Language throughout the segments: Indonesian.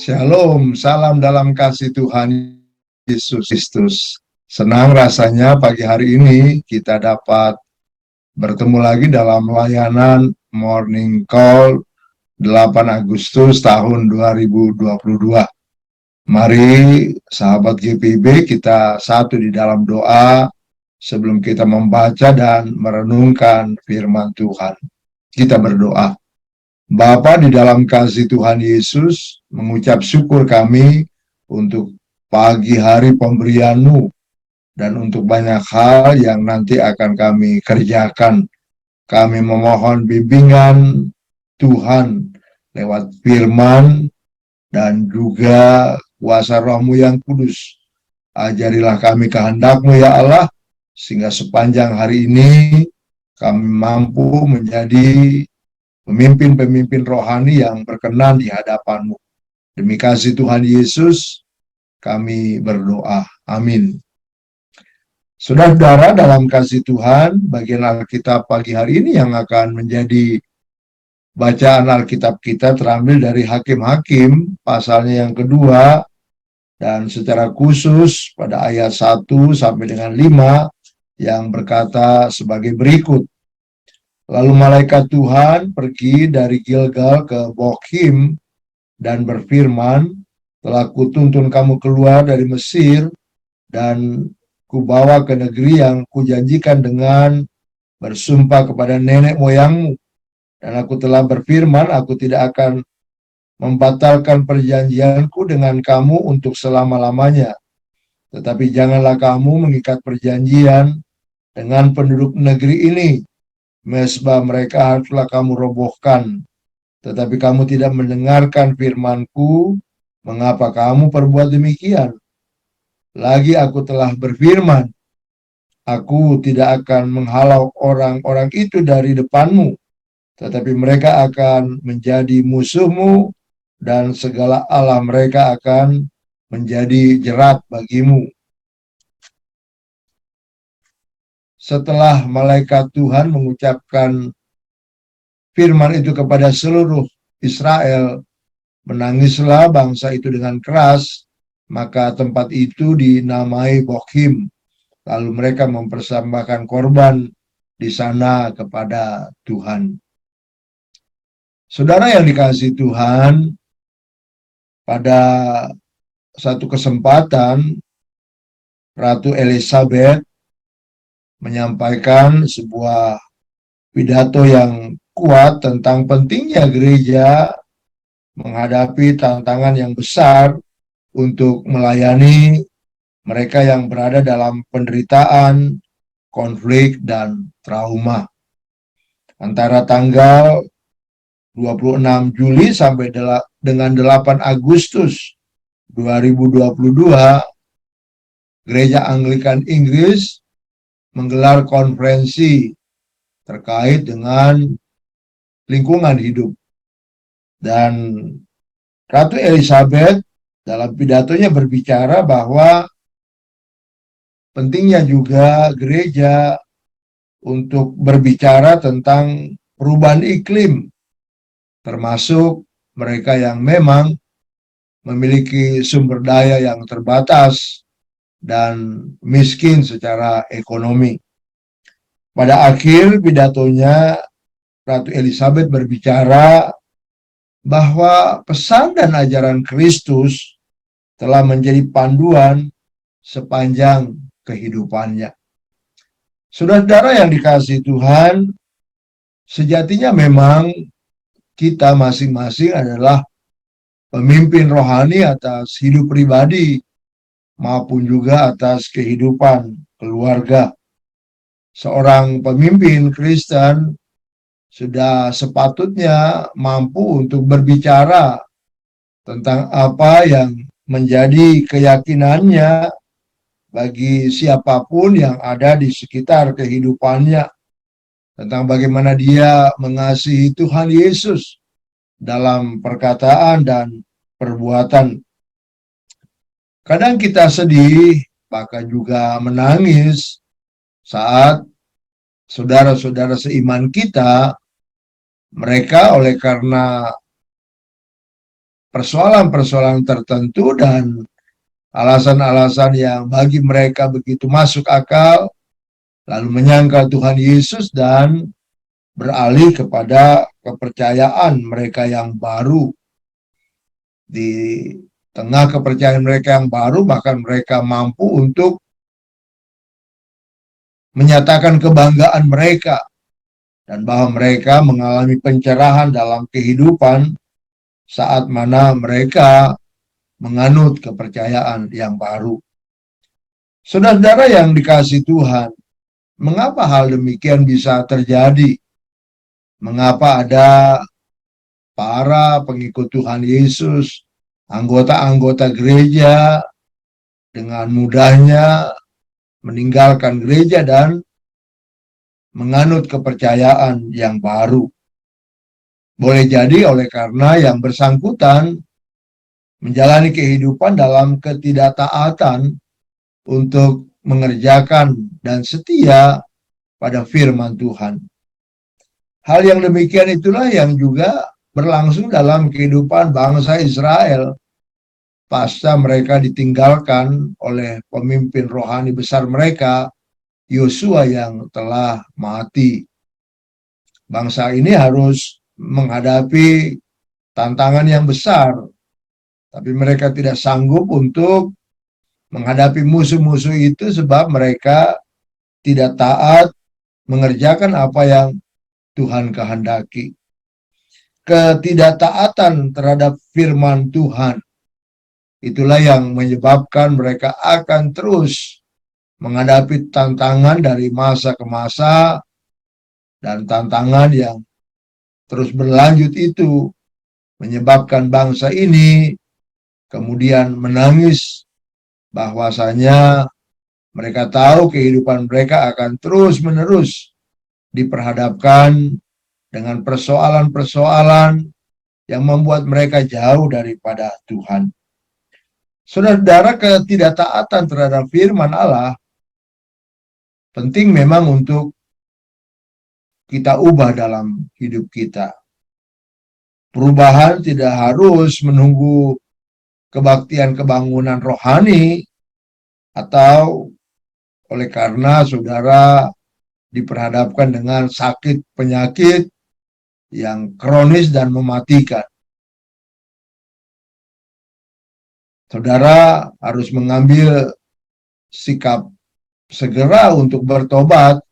Shalom, salam dalam kasih Tuhan Yesus Kristus. Senang rasanya pagi hari ini kita dapat bertemu lagi dalam layanan Morning Call 8 Agustus tahun 2022. Mari sahabat GPIB kita satu di dalam doa sebelum kita membaca dan merenungkan firman Tuhan. Kita berdoa. Bapa di dalam kasih Tuhan Yesus, mengucap syukur kami untuk pagi hari pemberian-Mu dan untuk banyak hal yang nanti akan kami kerjakan. Kami memohon bimbingan Tuhan lewat firman dan juga kuasa Roh-Mu yang kudus. Ajarilah kami kehendak-Mu ya Allah, sehingga sepanjang hari ini kami mampu menjadi pemimpin-pemimpin rohani yang berkenan di hadapan-Mu. Demi kasih Tuhan Yesus, kami berdoa. Amin. Saudara-saudara, dalam kasih Tuhan, bagian Alkitab pagi hari ini yang akan menjadi bacaan Alkitab kita terambil dari Hakim-Hakim, pasalnya yang kedua, dan secara khusus pada ayat 1 sampai dengan 5, yang berkata sebagai berikut. Lalu malaikat Tuhan pergi dari Gilgal ke Bokhim dan berfirman, telah kutuntun kamu keluar dari Mesir dan kubawa ke negeri yang kujanjikan dengan bersumpah kepada nenek moyangmu. Dan aku telah berfirman, aku tidak akan membatalkan perjanjianku dengan kamu untuk selama-lamanya. Tetapi janganlah kamu mengikat perjanjian dengan penduduk negeri ini. Mesbah mereka haruslah kamu robohkan, tetapi kamu tidak mendengarkan firman-Ku, mengapa kamu perbuat demikian? Lagi aku telah berfirman, aku tidak akan menghalau orang-orang itu dari depanmu, tetapi mereka akan menjadi musuhmu, dan segala Allah mereka akan menjadi jerat bagimu. Setelah malaikat Tuhan mengucapkan firman itu kepada seluruh Israel, menangislah bangsa itu dengan keras, maka tempat itu dinamai Bokhim. Lalu mereka mempersembahkan korban di sana kepada Tuhan. Saudara yang dikasihi Tuhan, pada satu kesempatan Ratu Elizabeth menyampaikan sebuah pidato yang kuat tentang pentingnya gereja menghadapi tantangan yang besar untuk melayani mereka yang berada dalam penderitaan, konflik, dan trauma. Antara tanggal 26 Juli sampai dengan 8 Agustus 2022, Gereja Anglikan Inggris menggelar konferensi terkait dengan lingkungan hidup. Dan Ratu Elizabeth dalam pidatonya berbicara bahwa pentingnya juga gereja untuk berbicara tentang perubahan iklim, termasuk mereka yang memang memiliki sumber daya yang terbatas dan miskin secara ekonomi. Pada akhir pidatonya, Ratu Elizabeth berbicara bahwa pesan dan ajaran Kristus telah menjadi panduan sepanjang kehidupannya. Saudara-saudara yang dikasihi Tuhan, sejatinya memang kita masing-masing adalah pemimpin rohani atas hidup pribadi maupun juga atas kehidupan keluarga. Seorang pemimpin Kristen sudah sepatutnya mampu untuk berbicara tentang apa yang menjadi keyakinannya bagi siapapun yang ada di sekitar kehidupannya, tentang bagaimana dia mengasihi Tuhan Yesus dalam perkataan dan perbuatan. Kadang kita sedih, bahkan juga menangis saat saudara-saudara seiman kita, mereka oleh karena persoalan-persoalan tertentu dan alasan-alasan yang bagi mereka begitu masuk akal, lalu menyangkal Tuhan Yesus dan beralih kepada kepercayaan mereka yang baru. Di tengah kepercayaan mereka yang baru, bahkan mereka mampu untuk menyatakan kebanggaan mereka dan bahwa mereka mengalami pencerahan dalam kehidupan saat mana mereka menganut kepercayaan yang baru. Saudara-saudara yang dikasihi Tuhan, mengapa hal demikian bisa terjadi? Mengapa ada para pengikut Tuhan Yesus, anggota-anggota gereja dengan mudahnya meninggalkan gereja dan menganut kepercayaan yang baru? Boleh jadi oleh karena yang bersangkutan menjalani kehidupan dalam ketidaktaatan untuk mengerjakan dan setia pada firman Tuhan. Hal yang demikian itulah yang juga berlangsung dalam kehidupan bangsa Israel pasca mereka ditinggalkan oleh pemimpin rohani besar mereka, Yosua, yang telah mati. Bangsa ini harus menghadapi tantangan yang besar, tapi mereka tidak sanggup untuk menghadapi musuh-musuh itu sebab mereka tidak taat mengerjakan apa yang Tuhan kehendaki. Ketidaktaatan terhadap firman Tuhan itulah yang menyebabkan mereka akan terus menghadapi tantangan dari masa ke masa, dan tantangan yang terus berlanjut itu menyebabkan bangsa ini kemudian menangis bahwasanya mereka tahu kehidupan mereka akan terus-menerus diperhadapkan dengan persoalan-persoalan yang membuat mereka jauh daripada Tuhan. Saudara-saudara, ketidaktaatan terhadap firman Allah penting memang untuk kita ubah dalam hidup kita. Perubahan tidak harus menunggu kebaktian kebangunan rohani atau oleh karena saudara diperhadapkan dengan sakit penyakit yang kronis dan mematikan. Saudara harus mengambil sikap segera untuk bertobat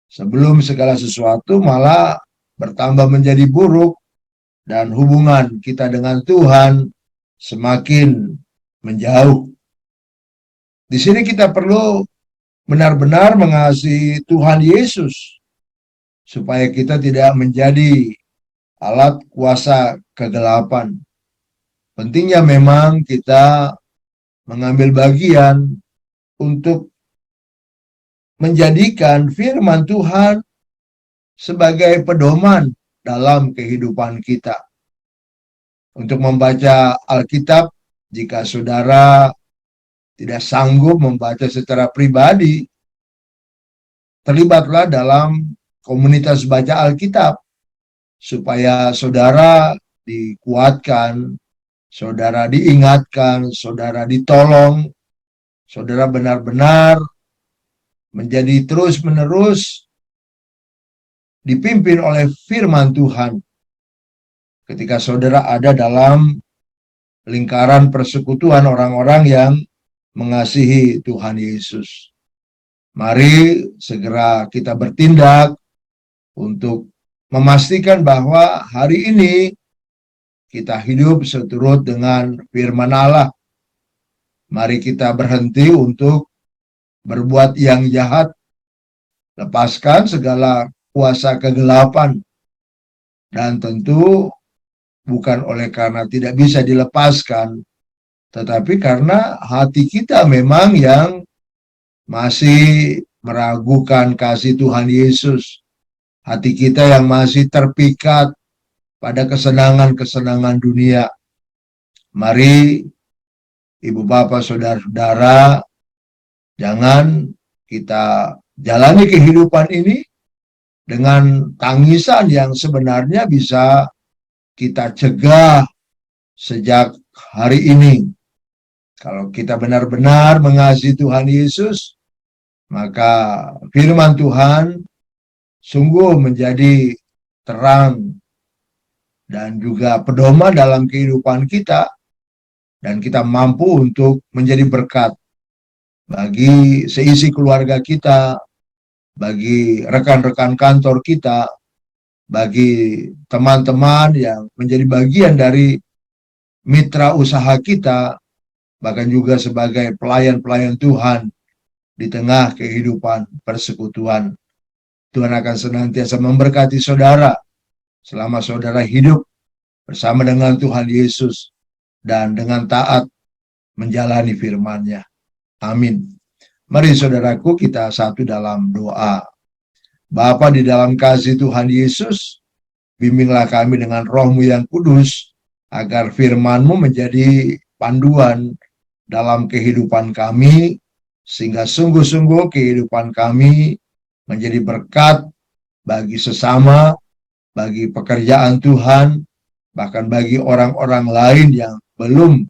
sebelum segala sesuatu malah bertambah menjadi buruk dan hubungan kita dengan Tuhan semakin menjauh. Di sini kita perlu benar-benar mengasihi Tuhan Yesus supaya kita tidak menjadi alat kuasa kegelapan. Pentingnya memang kita mengambil bagian untuk menjadikan firman Tuhan sebagai pedoman dalam kehidupan kita. Untuk membaca Alkitab, jika saudara tidak sanggup membaca secara pribadi, terlibatlah dalam komunitas baca Alkitab supaya saudara dikuatkan, saudara diingatkan, saudara ditolong, saudara benar-benar menjadi terus-menerus dipimpin oleh firman Tuhan ketika saudara ada dalam lingkaran persekutuan orang-orang yang mengasihi Tuhan Yesus. Mari segera kita bertindak untuk memastikan bahwa hari ini kita hidup seturut dengan firman Allah. Mari kita berhenti untuk berbuat yang jahat. Lepaskan segala kuasa kegelapan. Dan tentu bukan oleh karena tidak bisa dilepaskan, tetapi karena hati kita memang yang masih meragukan kasih Tuhan Yesus. Hati kita yang masih terpikat pada kesenangan-kesenangan dunia. Mari ibu bapak saudara-saudara, jangan kita jalani kehidupan ini dengan tangisan yang sebenarnya bisa kita cegah sejak hari ini. Kalau kita benar-benar mengasihi Tuhan Yesus, maka firman Tuhan sungguh menjadi terang dan juga pedoman dalam kehidupan kita, dan kita mampu untuk menjadi berkat bagi seisi keluarga kita, bagi rekan-rekan kantor kita, bagi teman-teman yang menjadi bagian dari mitra usaha kita, bahkan juga sebagai pelayan-pelayan Tuhan di tengah kehidupan persekutuan. Tuhan akan senantiasa memberkati saudara selama saudara hidup bersama dengan Tuhan Yesus dan dengan taat menjalani firman-Nya. Amin. Mari saudaraku, kita satu dalam doa. Bapa di dalam kasih Tuhan Yesus, bimbinglah kami dengan Roh-Mu yang kudus, agar firman-Mu menjadi panduan dalam kehidupan kami, sehingga sungguh-sungguh kehidupan kami menjadi berkat bagi sesama, bagi pekerjaan Tuhan, bahkan bagi orang-orang lain yang belum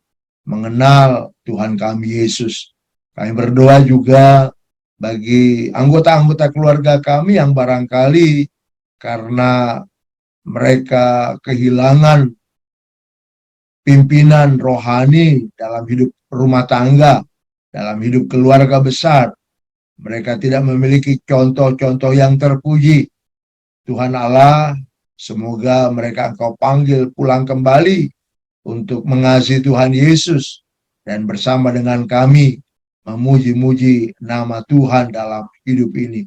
mengenal Tuhan kami Yesus. Kami berdoa juga bagi anggota-anggota keluarga kami yang barangkali karena mereka kehilangan pimpinan rohani dalam hidup rumah tangga, dalam hidup keluarga besar. Mereka tidak memiliki contoh-contoh yang terpuji. Tuhan Allah, semoga mereka Engkau panggil pulang kembali untuk mengasihi Tuhan Yesus dan bersama dengan kami memuji-muji nama Tuhan dalam hidup ini.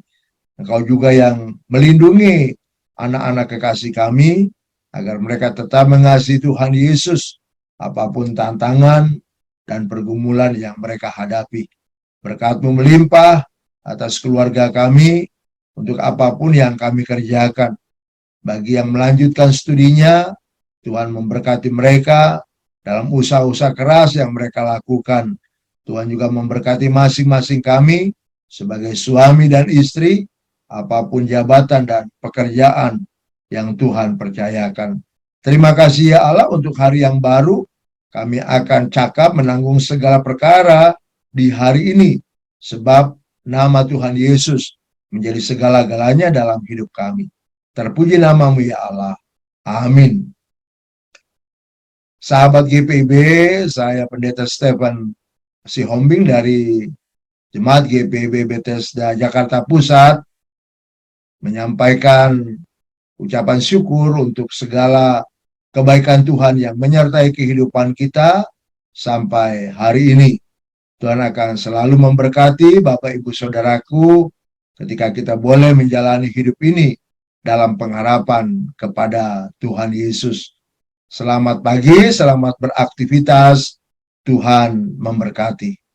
Engkau juga yang melindungi anak-anak kekasih kami agar mereka tetap mengasihi Tuhan Yesus apapun tantangan dan pergumulan yang mereka hadapi. Berkat-Mu melimpah atas keluarga kami untuk apapun yang kami kerjakan. Bagi yang melanjutkan studinya, Tuhan memberkati mereka dalam usaha-usaha keras yang mereka lakukan. Tuhan juga memberkati masing-masing kami sebagai suami dan istri, apapun jabatan dan pekerjaan yang Tuhan percayakan. Terima kasih ya Allah untuk hari yang baru. Kami akan cakap menanggung segala perkara di hari ini, sebab nama Tuhan Yesus menjadi segala-galanya dalam hidup kami. Terpuji nama-Mu ya Allah. Amin. Sahabat GPIB, saya Pendeta Stephen Sihombing dari Jemaat GPIB Bethesda Jakarta Pusat menyampaikan ucapan syukur untuk segala kebaikan Tuhan yang menyertai kehidupan kita sampai hari ini. Tuhan akan selalu memberkati Bapak Ibu Saudaraku ketika kita boleh menjalani hidup ini dalam pengharapan kepada Tuhan Yesus. Selamat pagi, selamat beraktivitas. Tuhan memberkati.